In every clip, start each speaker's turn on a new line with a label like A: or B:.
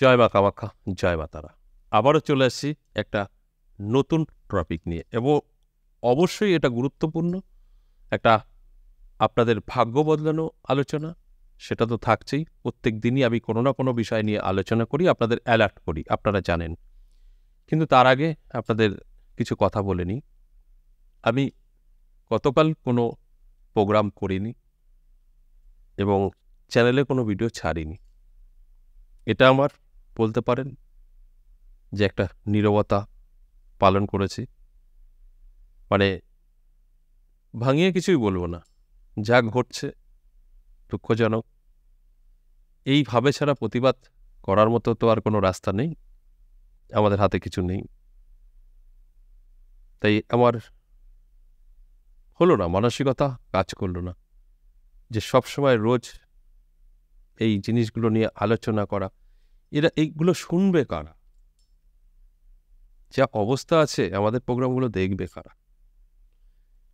A: জয় মা কামাখ্যা, জয় মা তারা। আবারও চলে আসছি একটা নতুন টপিক নিয়ে এবং অবশ্যই এটা গুরুত্বপূর্ণ একটা আপনাদের ভাগ্য বদলানো আলোচনা। সেটা তো থাকছেই। প্রত্যেক দিনই আমি কোনো না কোনো বিষয় নিয়ে আলোচনা করি, আপনাদের অ্যালার্ট করি, আপনারা জানেন। কিন্তু তার আগে আপনাদের কিছু কথা বলে নিই। আমি গতকাল কোনো প্রোগ্রাম করিনি এবং চ্যানেলে কোনো ভিডিও ছাড়িনি। এটা আমার বলতে পারেন যে একটা নীরবতা পালন করেছি। মানে ভাঙিয়ে কিছুই বলবো না। যা ঘটছে দুঃখজনক। এইভাবে ছাড়া প্রতিবাদ করার মতো তো আর কোনো রাস্তা নেই। আমাদের হাতে কিছু নেই। তাই আমার হলো না, মানসিকতা কাজ করল না যে সবসময় রোজ এই জিনিসগুলো নিয়ে আলোচনা করা। এরা এইগুলো শুনবে কারা? যা অবস্থা আছে আমাদের প্রোগ্রামগুলো দেখবে কারা?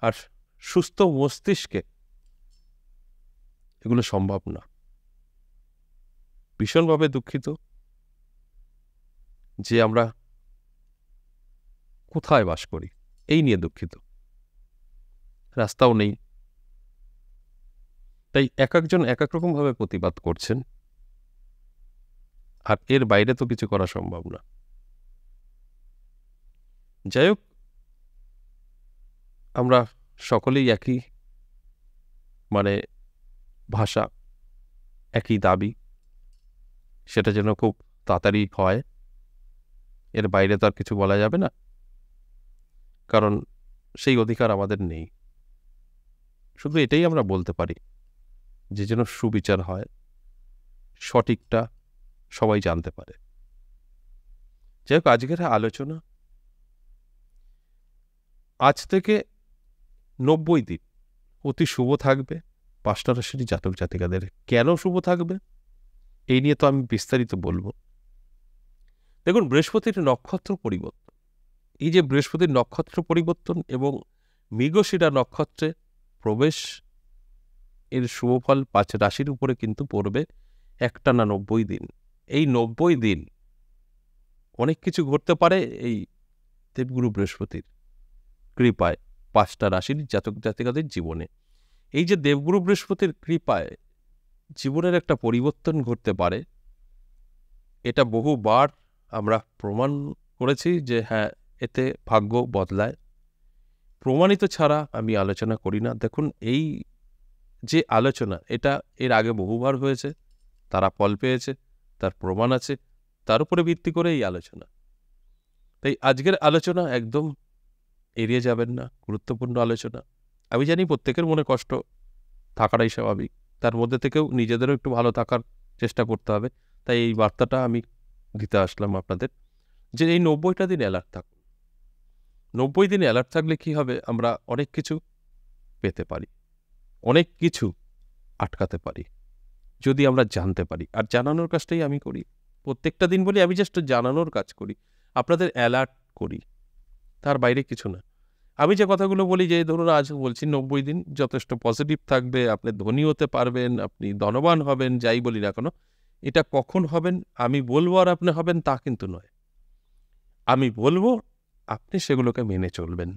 A: আর সুস্থ মস্তিষ্কে এগুলো সম্ভব না। ভীষণভাবে দুঃখিত যে আমরা কোথায় বাস করি, এই নিয়ে দুঃখিত। রাস্তাও নেই। তাই একেকজন একেক রকমভাবে প্রতিবাদ করছেন। আর এর বাইরে তো কিছু করা সম্ভব না। যাই হোক, আমরা সকলেই একই মানে ভাষা, একই দাবি। সেটা যেন খুব তাড়াতাড়ি হয়। এর বাইরে তো আর কিছু বলা যাবে না। কারণ সেই অধিকার আমাদের নেই। শুধু এটাই আমরা বলতে পারি যে যেন সুবিচার হয়, সঠিকটা সবাই জানতে পারে। যাই হোক, আজকের আলোচনা আজ থেকে ৯০ দিন অতি শুভ থাকবে ৫টা রাশির জাতক জাতিকাদের। কেন শুভ থাকবে এই নিয়ে তো আমি বিস্তারিত বলবো। দেখুন, বৃহস্পতির নক্ষত্র পরিবর্তন, এই যে বৃহস্পতির নক্ষত্র পরিবর্তন এবং মৃগশিরা নক্ষত্রে প্রবেশ, এর শুভফল ৫ রাশির উপরে কিন্তু পড়বে একটানা ৯০ দিন। এই ৯০ দিন অনেক কিছু ঘটতে পারে এই দেবগুরু বৃহস্পতির কৃপায় ৫টা রাশির জাতক জাতিকাদের জীবনে। এই যে দেবগুরু বৃহস্পতির কৃপায় জীবনের একটা পরিবর্তন ঘটতে পারে, এটা বহুবার আমরা প্রমাণ করেছি যে হ্যাঁ, এতে ভাগ্য বদলায়। প্রমাণিত ছাড়া আমি আলোচনা করি না। দেখুন, এই যে আলোচনা, এটা এর আগে বহুবার হয়েছে, তারা ফল পেয়েছে, তার প্রমাণ আছে, তার উপরে ভিত্তি করে এই আলোচনা। তাই আজকের আলোচনা একদম এড়িয়ে যাবেন না, গুরুত্বপূর্ণ আলোচনা। আমি জানি প্রত্যেকের মনে কষ্ট থাকাটাই স্বাভাবিক। তার মধ্যে থেকেও নিজেদেরও একটু ভালো থাকার চেষ্টা করতে হবে। তাই এই বার্তাটা আমি দিতে আসলাম আপনাদের যে এই ৯০টা দিন অ্যালার্ট থাকুন। ৯০ দিন অ্যালার্ট থাকলে কি হবে? আমরা অনেক কিছু পেতে পারি, অনেক কিছু আটকাতে পারি যদি আমরা জানতে পারি। আর জানানোর কাজটাই আমি করি। প্রত্যেকটা দিন বলি আমি জাস্ট জানানোর কাজ করি, আপনাদের অ্যালার্ট করি, তার বাইরে কিছু না। আমি যে কথাগুলো বলি, যে ধরুন আজ বলছি ৯০ দিন যথেষ্ট পজিটিভ থাকবে, আপনি ধনী হতে পারবেন, আপনি ধনবান হবেন, যাই বলি না কেন, এটা কখন হবেন আমি বলবো আর আপনি হবেন তা কিন্তু নয়। আমি বলবো, আপনি সেগুলোকে মেনে চলবেন,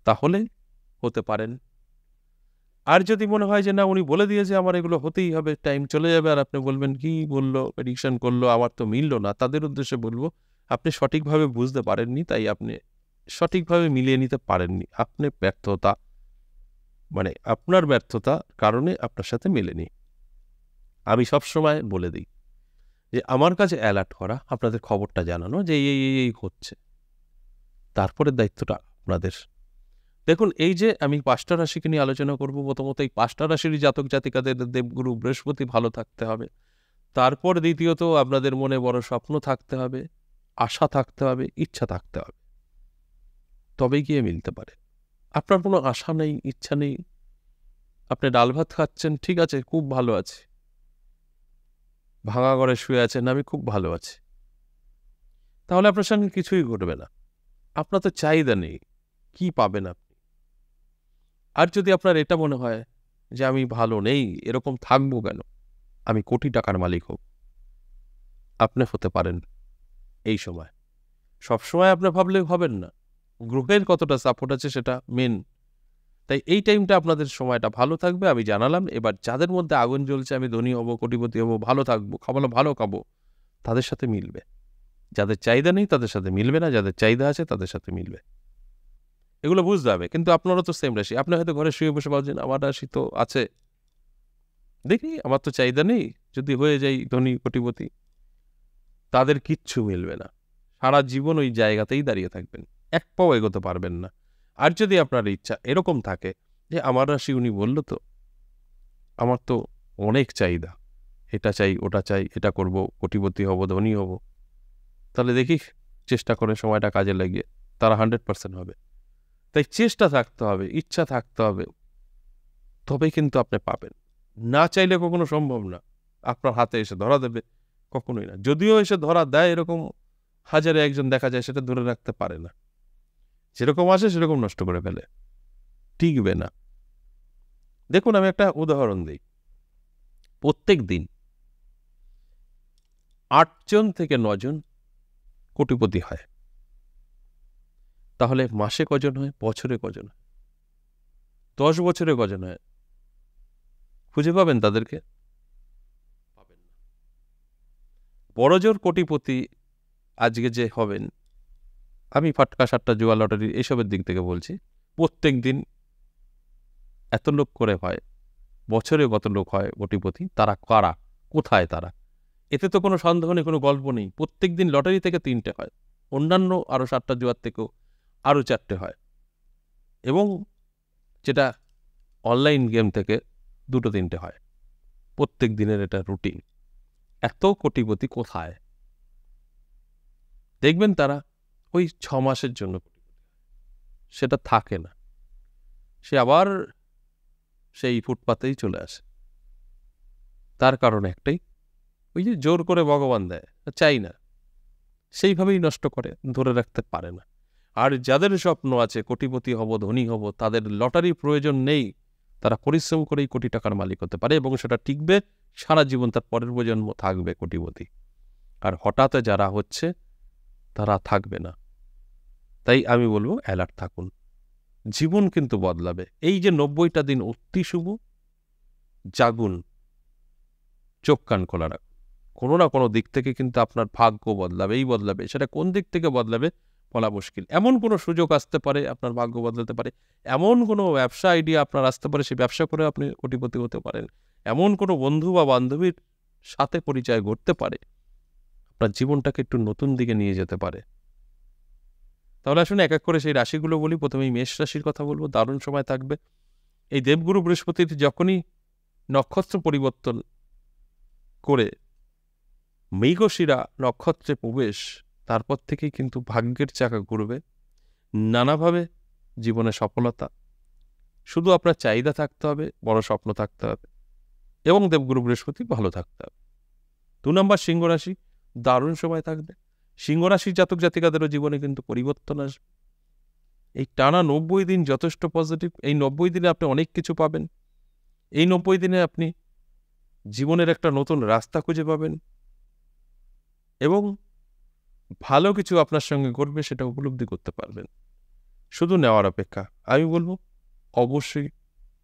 A: তাহলে হতে পারেন। আর যদি মনে হয় যে না, উনি বলে দিয়েছে আমার এগুলো হতেই হবে, টাইম চলে যাবে, আর আপনি বলবেন কি বললো, প্রেডিকশন করলো, আমার তো মিললো না, তাদের উদ্দেশ্যে বলবো আপনি সঠিকভাবে বুঝতে পারেননি, তাই আপনি সঠিকভাবে মিলিয়ে নিতে পারেননি। আপনি ব্যর্থতা, মানে আপনার ব্যর্থতার কারণে আপনার সাথে মেলেনি। আমি সবসময় বলে দিই যে আমার কাছে অ্যালার্ট করা, আপনাদের খবরটা জানানো যে এই হচ্ছে, তারপরের দায়িত্বটা আপনাদের। দেখুন, এই যে আমি ৫টা রাশিকে নিয়ে আলোচনা করব, প্রথমত এই ৫টা রাশির জাতক জাতিকাদের দেবগুরু বৃহস্পতি ভালো থাকতে হবে। তারপর দ্বিতীয়ত আপনাদের মনে বড় স্বপ্ন থাকতে হবে, আশা থাকতে হবে, ইচ্ছা থাকতে হবে, তবেই গিয়ে মিলতে পারে। আপনার কোনো আশা নেই, ইচ্ছা নেই, আপনি ডাল ভাত খাচ্ছেন, ঠিক আছে, খুব ভালো আছে, ভাঙা ঘরে শুয়ে আছেন, আমি খুব ভালো আছি, তাহলে আপনার সঙ্গে কিছুই ঘটবে না। আপনার তো চাহিদা নেই, কি পাবেন আপনি? আর যদি আপনার এটা মনে হয় যে আমি ভালো নেই, এরকম থাকবো কেন, আমি কোটি টাকার মালিক হব, আপনি হতে পারেন এই সময়। সবসময় আপনি ভাবলে হবেন না, গ্রহের কতটা সাপোর্ট আছে সেটা মেন। তাই এই টাইমটা আপনাদের সময়টা ভালো থাকবে, আমি জানালাম। এবার যাদের মধ্যে আগুন জ্বলছে আমি ধনী হব, কোটিপতি হব, ভালো থাকবো, খাবো ভালো খাবো, তাদের সাথে মিলবে। যাদের চাহিদা নেই তাদের সাথে মিলবে না, যাদের চাহিদা আছে তাদের সাথে মিলবে। এগুলো বুঝতে হবে। কিন্তু আপনারও তো সেম রাশি, আপনি হয়তো ঘরে শুয়ে বসে ভাবছেন আমার রাশি তো আছে, দেখি আমার তো চাহিদা নেই, যদি হয়ে যাই ধনী কোটিপতি। তাদের কিচ্ছু মিলবে না, সারা জীবন ওই জায়গাতেই দাঁড়িয়ে থাকবেন, এক পাও এগোতে পারবেন না। আর যদি আপনার ইচ্ছা এরকম থাকে যে আমার রাশি উনি বলল তো, আমার তো অনেক চাহিদা, এটা চাই ওটা চাই, এটা করব, কোটিপতি হব, ধনী হব, তাহলে দেখি চেষ্টা করে সময়টা কাজে লাগিয়ে তারা 100% হবে। তাই চেষ্টা থাকতে হবে, ইচ্ছা থাকতে হবে, তবেই কিন্তু আপনি পাবেন। না চাইলে কখনো সম্ভব না আপনার হাতে এসে ধরা দেবে, কখনোই না। যদিও এসে ধরা দেয় এরকম হাজারে একজন দেখা যায়, সেটা ধরে রাখতে পারে না, যেরকম আসে সেরকম নষ্ট করে ফেলে, টিকবে না। দেখুন আমি একটা উদাহরণ দিই, প্রত্যেক দিন 8 জন থেকে 9 জন কোটিপতি হয়, তাহলে মাসে কজন হয়, বছরে কজন হয়, 10 বছরে কজন হয়? খুঁজে পাবেন তাদেরকে? পাবেন না। বড়জোর কোটিপতি আজকে যে হবেন, আমি ফাটকা সাট্টা জুয়া লটারি এসবের দিক থেকে বলছি, প্রত্যেক দিন এত লোক করে হয়, বছরে কত লোক হয় কোটিপতি, তারা কারা, কোথায় তারা? এতে তো কোনো সন্দেহ নেই, কোনো গল্প নেই। প্রত্যেক দিন লটারি থেকে 3টে হয়, অন্যান্য আরও 7টা জুয়ার থেকেও আরও 4টে হয়, এবং যেটা অনলাইন গেম থেকে 2-3টে হয়। প্রত্যেক দিনের এটা রুটিন। এত কোটিপতি কোথায়? দেখবেন তারা ওই 6 মাসের জন্য কোটিপতি, সেটা থাকে না, সে আবার সেই ফুটপাতেই চলে আসে। তার কারণ একটাই, ওই যে জোর করে ভগবান দেয়, চাই না, সেইভাবেই নষ্ট করে, ধরে রাখতে পারে না। আর যাদের স্বপ্ন আছে কোটিপতি হব, ধনী হব, তাদের লটারি প্রয়োজন নেই, তারা পরিশ্রম করেই কোটি টাকার মালিক হতে পারে, এবং সেটা টিকবে সারা জীবন, তার পরের প্রজন্ম থাকবে কোটিপতি। আর হঠাৎ যারা হচ্ছে তারা থাকবে না। তাই আমি বলবো অ্যালার্ট থাকুন, জীবন কিন্তু বদলাবে। এই যে 90টা দিন অতি শুভ, জাগুন, চোখ কান খোলা রাখুন, কোনো না কোনো দিক থেকে কিন্তু আপনার ভাগ্য বদলাবেই বদলাবে। সেটা কোন দিক থেকে বদলাবে বলা মুশকিল। এমন কোনো সুযোগ আসতে পারে আপনার ভাগ্য বদলাতে পারে, এমন কোনো ব্যবসা আইডিয়া আপনার আসতে পারে, সেই ব্যবসা করে আপনি কোটিপতি হতে পারেন, এমন কোনো বন্ধু বা বান্ধবীর সাথে পরিচয় ঘটতে পারে, আপনার জীবনটাকে একটু নতুন দিকে নিয়ে যেতে পারে। তাহলে আসুন এক এক করে সেই রাশিগুলো বলি। প্রথমেই মেষ রাশির কথা বলবো, দারুণ সময় থাকবে। এই দেবগুরু বৃহস্পতির যখনই নক্ষত্র পরিবর্তন করে মৃগশিরা নক্ষত্রে প্রবেশ, তারপর থেকেই কিন্তু ভাগ্যের চাকা ঘুরবে, নানাভাবে জীবনে সফলতা। শুধু আপনার চাহিদা থাকতে হবে, বড় স্বপ্ন থাকতে হবে, এবং দেবগুরু বৃহস্পতি ভালো থাকতে হবে। 2 নম্বর সিংহ রাশি, দারুণ সময় থাকবে। সিংহ রাশির জাতক জাতিকাদেরও জীবনে কিন্তু পরিবর্তন আসবে। এই টানা 90 দিন যথেষ্ট পজিটিভ। এই 90 দিনে আপনি অনেক কিছু পাবেন। এই 90 দিনে আপনি জীবনের একটা নতুন রাস্তা খুঁজে পাবেন, এবং ভালো কিছু আপনার সঙ্গে ঘটবে, সেটা উপলব্ধি করতে পারবেন। শুধু নেওয়ার অপেক্ষা। আমি বলবো অবশ্যই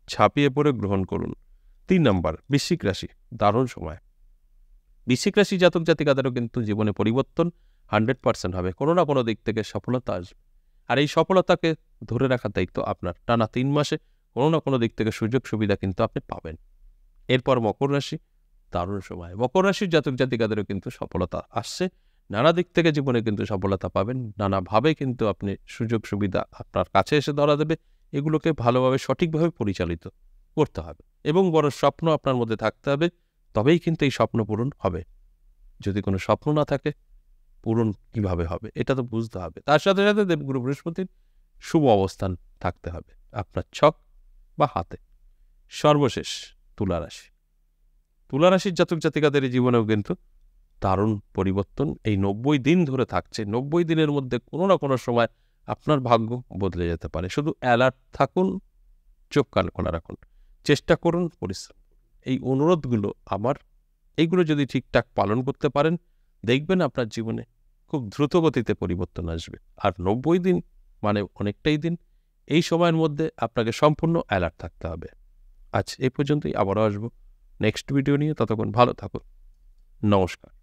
A: ঝাঁপিয়ে পড়ে গ্রহণ করুন। 3 নম্বর বৃশ্চিক রাশি, দারুণ সময়। বৃশ্চিক রাশি জাতক জাতিকাদেরও কিন্তু জীবনে পরিবর্তন 100% হবে, কোনো না কোনো দিক থেকে সফলতা আসবে। আর এই সফলতাকে ধরে রাখার দায়িত্ব আপনার। টানা 3 মাসে কোনো না কোনো দিক থেকে সুযোগ সুবিধা কিন্তু আপনি পাবেন। এরপর মকর রাশি, দারুণ সময়। মকর রাশির জাতক জাতিকাদেরও কিন্তু সফলতা আসছে, নানা দিক থেকে জীবনে কিন্তু সফলতা পাবেন, নানাভাবে কিন্তু আপনি সুযোগ সুবিধা আপনার কাছে এসে ধরা দেবে। এগুলোকে ভালোভাবে সঠিকভাবে পরিচালিত করতে হবে, এবং বড় স্বপ্ন আপনার মধ্যে থাকতে হবে, তবেই কিন্তু এই স্বপ্ন পূরণ হবে। যদি কোনো স্বপ্ন না থাকে, পূরণ কিভাবে হবে এটা তো বুঝতে হবে। তার সাথে সাথে দেবগুরু বৃহস্পতির শুভ অবস্থান থাকতে হবে আপনার ছক বা হাতে। সর্বশেষ তুলা রাশি। তুলা রাশির জাতক জাতিকাদের জীবনেও কিন্তু দারুণ পরিবর্তন এই 90 দিন ধরে থাকছে। 90 দিনের মধ্যে কোনো না কোনো সময় আপনার ভাগ্য বদলে যেতে পারে। শুধু অ্যালার্ট থাকুন, চোখ কান খোলা রাখুন, চেষ্টা করুন, পরিশ্রম। এই অনুরোধগুলো আমার, এইগুলো যদি ঠিকঠাক পালন করতে পারেন, দেখবেন আপনার জীবনে খুব দ্রুত গতিতে পরিবর্তন আসবে। আর 90 দিন মানে অনেকটাই দিন, এই সময়ের মধ্যে আপনাকে সম্পূর্ণ অ্যালার্ট থাকতে হবে। আজ এই পর্যন্তই, আবারও আসবো নেক্সট ভিডিও নিয়ে। ততক্ষণ ভালো থাকুন। নমস্কার।